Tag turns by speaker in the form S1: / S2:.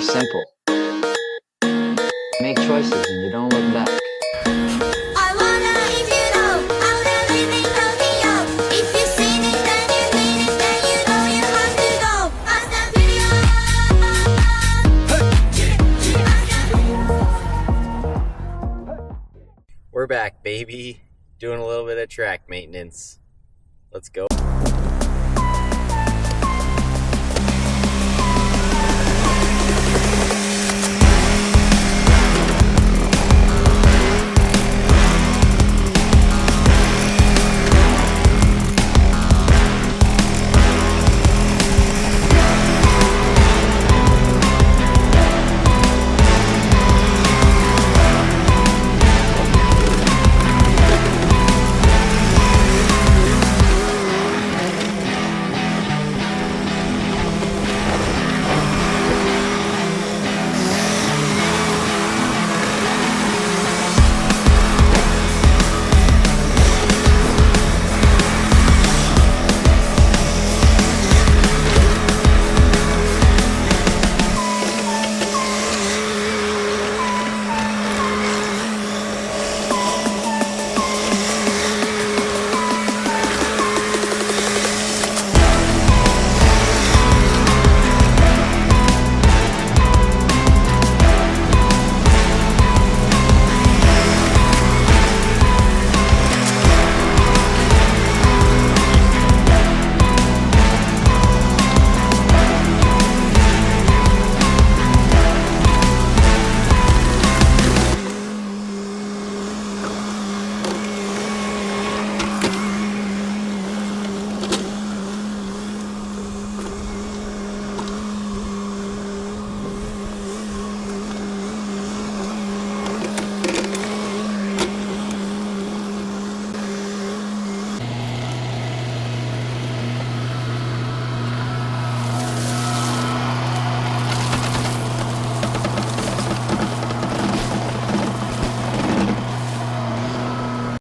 S1: Life's simple. Make choices and you don't look back.
S2: I wanna if you know how to live in Tokyo. If you seen it then you mean it, then you know you have to go. Hasta
S3: We're back, baby. Doing a little bit of track maintenance. Let's go.